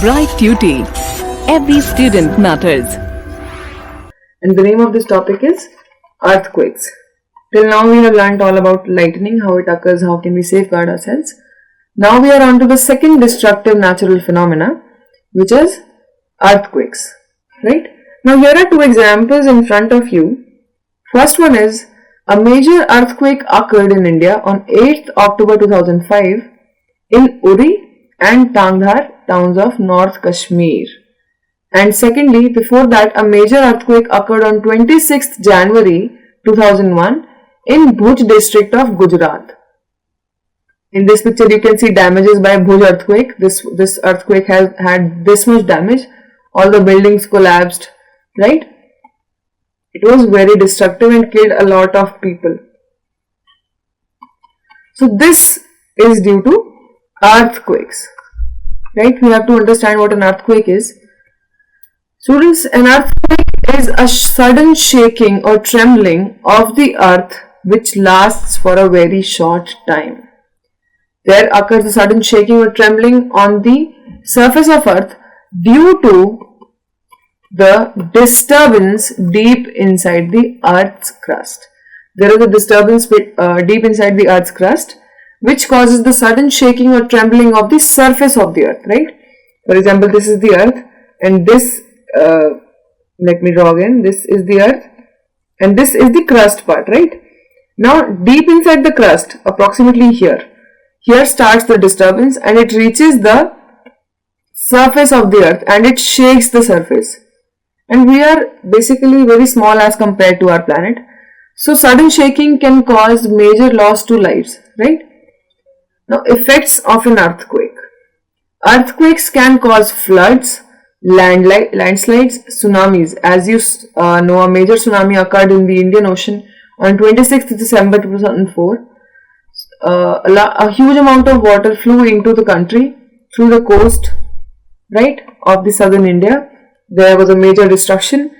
Bright Tuty. Every student matters. And the name of this topic is earthquakes. Till now we have learnt all about lightning, how it occurs, how can we safeguard ourselves. Now we are on to the second destructive natural phenomena, which is earthquakes. Right? Now here are two examples in front of you. First one is a major earthquake occurred in India on 8th October 2005 in Uri and Tangdhar towns of North Kashmir. And secondly, before that, a major earthquake occurred on 26th January 2001 in Bhuj district of Gujarat. In this picture, you can see damages by Bhuj earthquake. This earthquake has had this much damage. All the buildings collapsed, right? It was very destructive and killed a lot of people. So this is due to earthquakes, right? We have to understand what an earthquake is. Students, an earthquake is a sudden shaking or trembling of the earth which lasts for a very short time. There occurs a sudden shaking or trembling on the surface of earth due to the disturbance deep inside the earth's crust. There is a disturbance deep inside the earth's crust which causes the sudden shaking or trembling of the surface of the earth, right? For example, this is the earth and this, let me draw again, this is the earth and this is the crust part, right? Now deep inside the crust, approximately here starts the disturbance and it reaches the surface of the earth and it shakes the surface. And we are basically very small as compared to our planet. So sudden shaking can cause major loss to lives, right? Now, effects of an earthquake. Earthquakes can cause floods, landslides, tsunamis. As you know, a major tsunami occurred in the Indian Ocean on 26th December 2004. A huge amount of water flew into the country through the coast, right, of the southern India. There was a major destruction.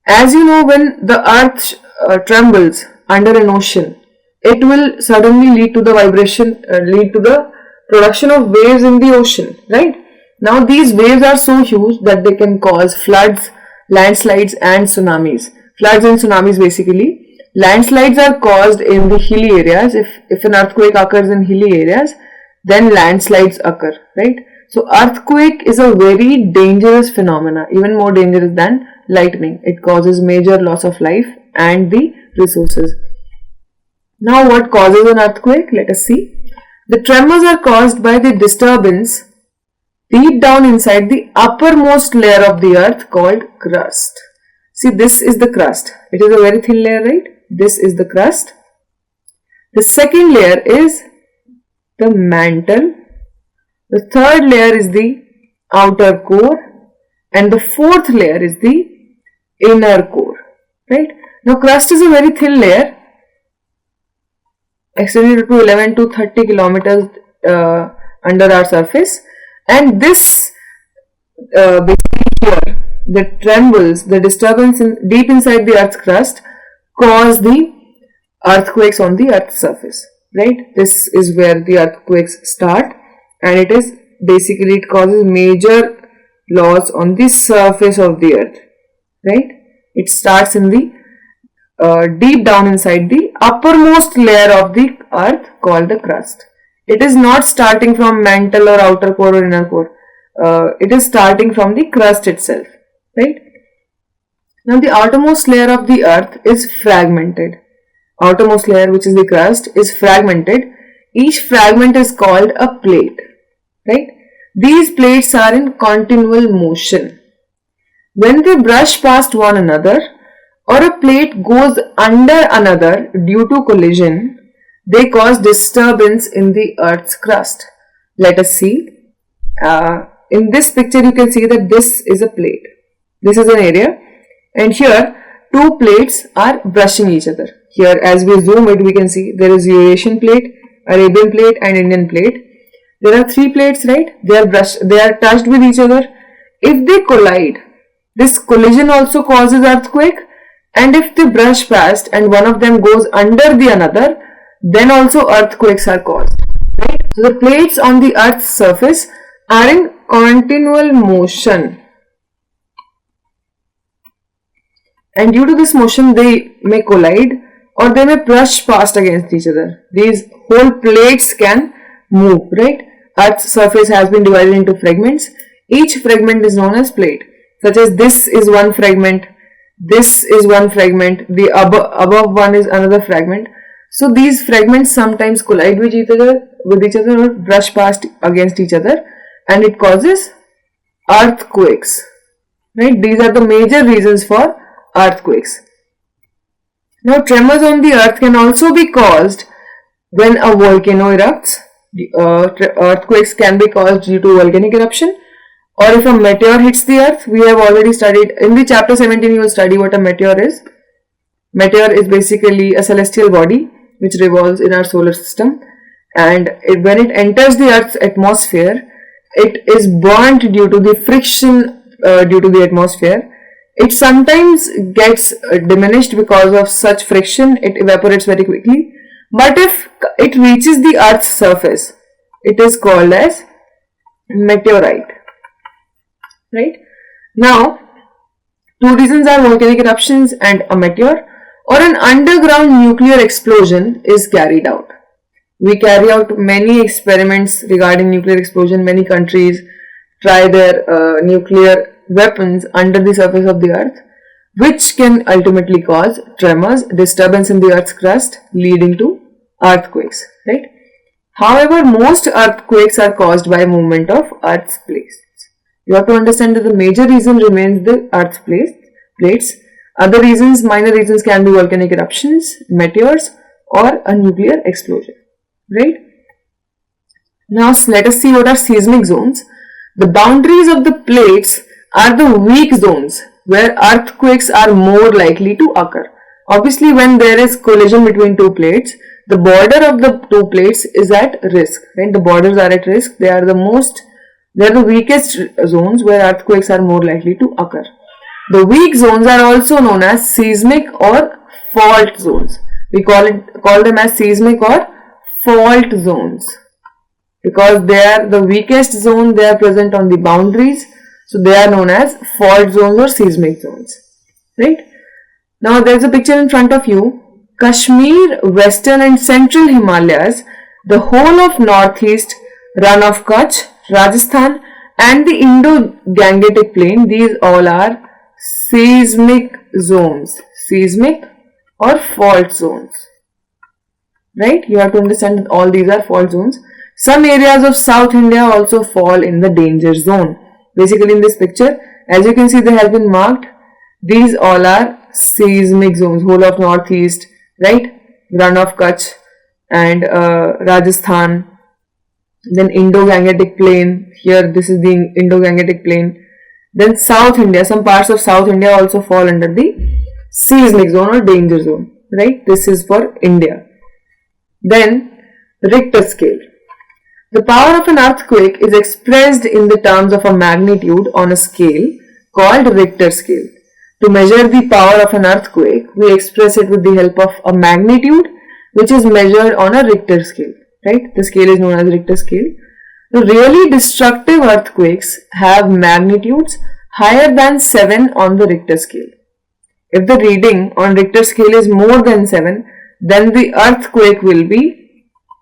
As you know, when the earth trembles under an ocean, it will suddenly lead to the vibration, lead to the production of waves in the ocean, right? Now these waves are so huge that they can cause floods, landslides and tsunamis. Floods and tsunamis basically. Landslides are caused in the hilly areas. If an earthquake occurs in hilly areas, then landslides occur, right? So earthquake is a very dangerous phenomena, even more dangerous than lightning. It causes major loss of life and the resources. Now what causes an earthquake? Let us see. The tremors are caused by the disturbance deep down inside the uppermost layer of the earth called crust. See, this is the crust. It is a very thin layer, right? This is the crust. The second layer is the mantle. The third layer is the outer core. And the fourth layer is the inner core, right? Now crust is a very thin layer, extended to 11 to 30 kilometers under our surface, and this basically here, the trembles, the disturbance deep inside the earth's crust cause the earthquakes on the earth's surface, right? This is where the earthquakes start, and it is basically, it causes major loss on the surface of the earth, right? It starts in the deep down inside the uppermost layer of the earth called the crust. It is not starting from mantle or outer core or inner core. It is starting from the crust itself, right? Now the outermost layer of the earth is fragmented. Outermost layer, which is the crust, is fragmented. Each fragment is called a plate, right? These plates are in continual motion. When they brush past one another, or a plate goes under another due to collision, they cause disturbance in the earth's crust. Let us see. In this picture you can see that this is a plate. This is an area and here two plates are brushing each other. Here as we zoom it, we can see there is Eurasian plate, Arabian plate and Indian plate. There are three plates, right? They are touched with each other. If they collide, this collision also causes earthquake. And if they brush past and one of them goes under the another, then also earthquakes are caused, right? So the plates on the earth's surface are in continual motion, and due to this motion they may collide or they may brush past against each other. These whole plates can move, right? Earth's surface has been divided into fragments. Each fragment is known as plate, such as this is one fragment, this is one fragment, the above one is another fragment. So these fragments sometimes collide with each other or brush past against each other, and it causes earthquakes, right? These are the major reasons for earthquakes. Now, tremors on the earth can also be caused when a volcano erupts. Earthquakes can be caused due to volcanic eruption, or if a meteor hits the earth. We have already studied in the chapter 17. You will study what a meteor is. Meteor is basically a celestial body which revolves in our solar system, and when it enters the earth's atmosphere, it is burnt due to the friction due to the atmosphere. It sometimes gets diminished because of such friction, it evaporates very quickly. But if it reaches the earth's surface, it is called as meteorite, right? Now, two reasons are volcanic eruptions and a meteor, or an underground nuclear explosion is carried out. We carry out many experiments regarding nuclear explosion. Many countries try their nuclear weapons under the surface of the earth, which can ultimately cause tremors, disturbance in the earth's crust, leading to earthquakes, right? However, most earthquakes are caused by movement of earth's plates. You have to understand that the major reason remains the earth's plates. Other reasons, minor reasons, can be volcanic eruptions, meteors, or a nuclear explosion, right? Now let us see what are seismic zones. The boundaries of the plates are the weak zones where earthquakes are more likely to occur. Obviously, when there is collision between two plates, the border of the two plates is at risk, right? The borders are at risk. They are the weakest zones where earthquakes are more likely to occur. The weak zones are also known as seismic or fault zones. We call them as seismic or fault zones because they are the weakest zone. They are present on the boundaries. So they are known as fault zones or seismic zones, right? Now there is a picture in front of you. Kashmir, Western and Central Himalayas, the whole of Northeast, Run of Kutch, Rajasthan and the Indo-Gangetic Plain, these all are seismic zones, seismic or fault zones, right? You have to understand that all these are fault zones. Some areas of South India also fall in the danger zone. Basically in this picture, as you can see, they have been marked. These all are seismic zones, whole of Northeast, right? Run of Kutch and Rajasthan. Then Indo-Gangetic Plain, here this is the Indo-Gangetic Plain. Then South India, some parts of South India also fall under the seismic zone or danger zone, right? This is for India. Then Richter scale. The power of an earthquake is expressed in the terms of a magnitude on a scale called Richter scale. To measure the power of an earthquake, we express it with the help of a magnitude which is measured on a Richter scale, right? The scale is known as Richter scale. The really destructive earthquakes have magnitudes higher than 7 on the Richter scale. If the reading on Richter scale is more than 7, then the earthquake will be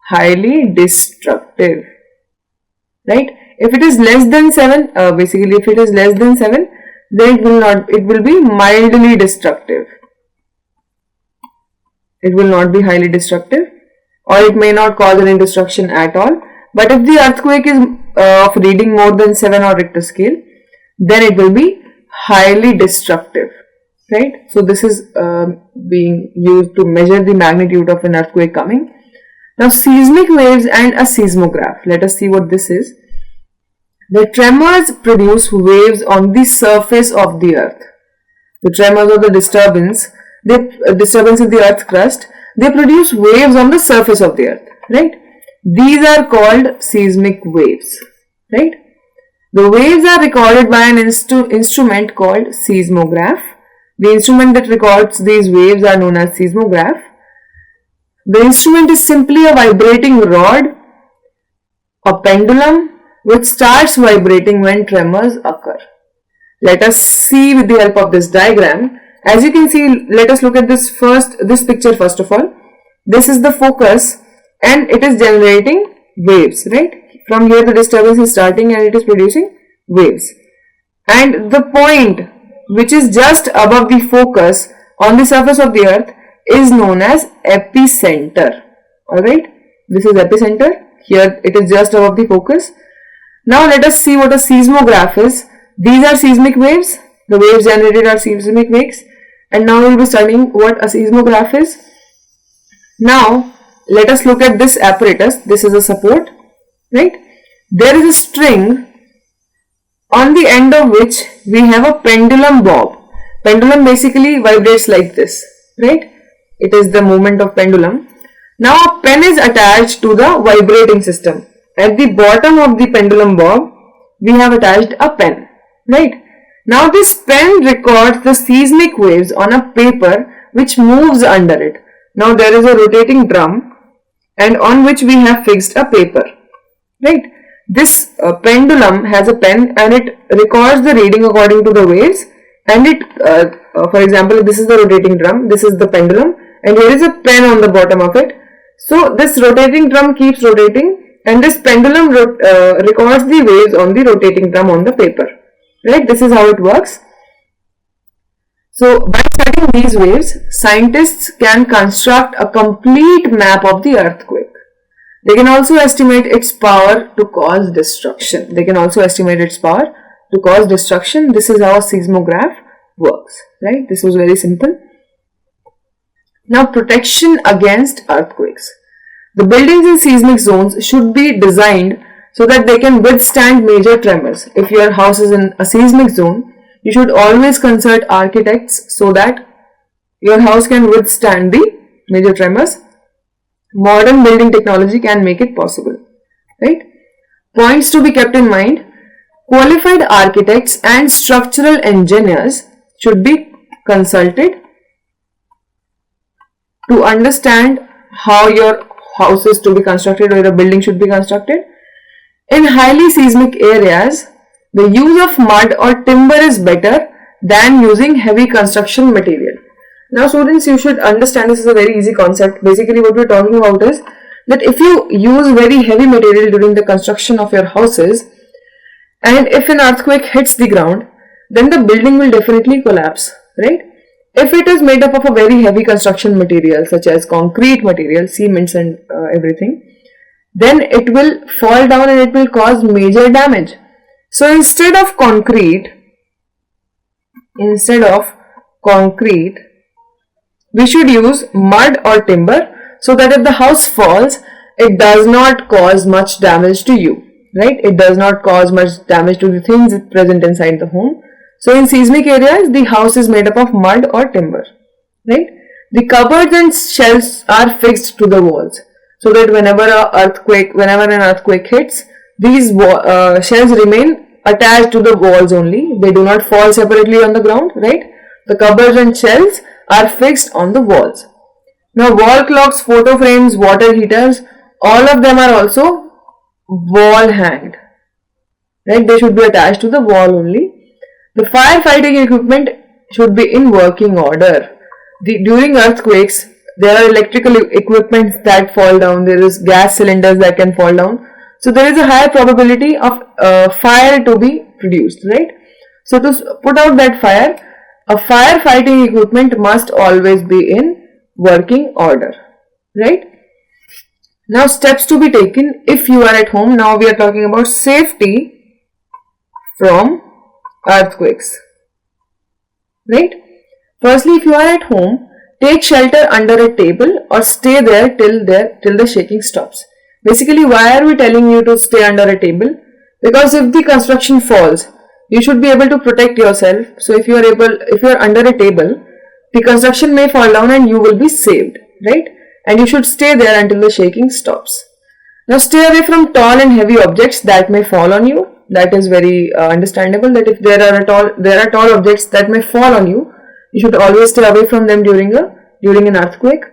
highly destructive, right? If it is less than 7, if it is less than 7, then it will be mildly destructive. It will not be highly destructive, or it may not cause any destruction at all. But if the earthquake is of reading more than 7 on Richter scale, then it will be highly destructive, right? So this is being used to measure the magnitude of an earthquake coming. Now seismic waves and a seismograph. Let us see what this is. The tremors produce waves on the surface of the earth. The tremors or the disturbance in the earth crust, they produce waves on the surface of the earth, right? These are called seismic waves, right? The waves are recorded by an instrument called seismograph. The instrument that records these waves are known as seismograph. The instrument is simply a vibrating rod, a pendulum, which starts vibrating when tremors occur. Let us see with the help of this diagram. As you can see, let us look at this picture first of all. This is the focus and it is generating waves, right? From here the disturbance is starting and it is producing waves. And the point which is just above the focus on the surface of the earth is known as epicenter. Alright, this is epicenter. Here it is just above the focus. Now let us see what a seismograph is. These are seismic waves. The waves generated are seismic waves. And now we will be studying what a seismograph is. Now let us look at this apparatus. This is a support, right? There is a string on the end of which we have a pendulum bob. Pendulum basically vibrates like this, right? It is the movement of pendulum. Now a pen is attached to the vibrating system. At the bottom of the pendulum bob, we have attached a pen, right? Now this pen records the seismic waves on a paper which moves under it. Now there is a rotating drum and on which we have fixed a paper, right? This pendulum has a pen and it records the reading according to the waves, and it, for example, this is the rotating drum, this is the pendulum, and here is a pen on the bottom of it. So this rotating drum keeps rotating and this pendulum records the waves on the rotating drum on the paper, right? This is how it works. So by studying these waves, scientists can construct a complete map of the earthquake. They can also estimate its power to cause destruction. This is how a seismograph works, right? This was very simple. Now, protection against earthquakes. The buildings in seismic zones should be designed so that they can withstand major tremors. If your house is in a seismic zone, you should always consult architects so that your house can withstand the major tremors. Modern building technology can make it possible, right? Points to be kept in mind. Qualified architects and structural engineers should be consulted to understand how your house is to be constructed or a building should be constructed. In highly seismic areas, the use of mud or timber is better than using heavy construction material. Now students, you should understand this is a very easy concept. Basically what we are talking about is that if you use very heavy material during the construction of your houses and if an earthquake hits the ground, then the building will definitely collapse, right? If it is made up of a very heavy construction material such as concrete material, cements and everything, then it will fall down and it will cause major damage. So instead of concrete, we should use mud or timber so that if the house falls, it does not cause much damage to you, right? It does not cause much damage to the things present inside the home. So in seismic areas, the house is made up of mud or timber, right? The cupboards and shelves are fixed to the walls so that whenever an earthquake hits, these shelves remain attached to the walls only. They do not fall separately on the ground, right? The cupboards and shelves are fixed on the walls. Now wall clocks, photo frames, water heaters, all of them are also wall hanged, right? They should be attached to the wall only. The firefighting equipment should be in working order. During earthquakes, there are electrical equipment that fall down. There is gas cylinders that can fall down. So there is a higher probability of fire to be produced, right? So to put out that fire, a firefighting equipment must always be in working order, right? Now steps to be taken if you are at home. Now we are talking about safety from earthquakes, right? Firstly, if you are at home, take shelter under a table or stay there till the shaking stops. Basically, why are we telling you to stay under a table? Because if the construction falls, you should be able to protect yourself. So if you are under a table, the construction may fall down and you will be saved, right? And you should stay there until the shaking stops. Now stay away from tall and heavy objects that may fall on you. That is very understandable, that if there are tall objects that may fall on you, you should always stay away from them during an earthquake.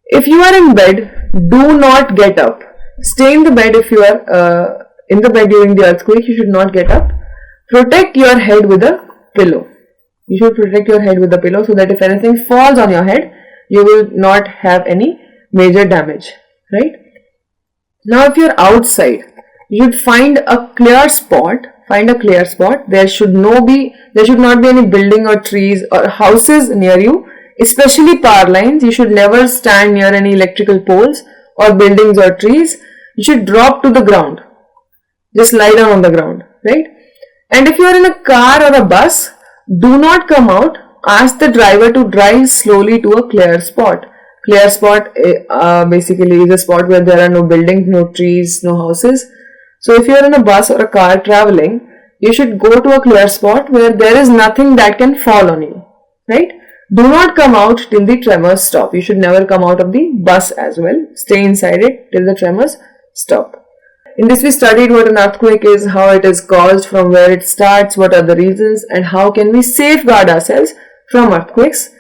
If you are in bed, do not get up. Stay in the bed if in the bed during the earthquake, you should not get up. Protect your head with a pillow. You should protect your head with a pillow so that if anything falls on your head, you will not have any major damage, right? Now if you're outside, you should find a clear spot. There should not be any building or trees or houses near you, especially power lines. You should never stand near any electrical poles or buildings or trees. You should drop to the ground. Just lie down on the ground, right? And if you are in a car or a bus, do not come out. Ask the driver to drive slowly to a clear spot. Clear spot basically is a spot where there are no buildings, no trees, no houses. So if you are in a bus or a car traveling, you should go to a clear spot where there is nothing that can fall on you, right? Do not come out till the tremors stop. You should never come out of the bus as well. Stay inside it till the tremors stop. In this we studied what an earthquake is, how it is caused, from where it starts, what are the reasons, and how can we safeguard ourselves from earthquakes.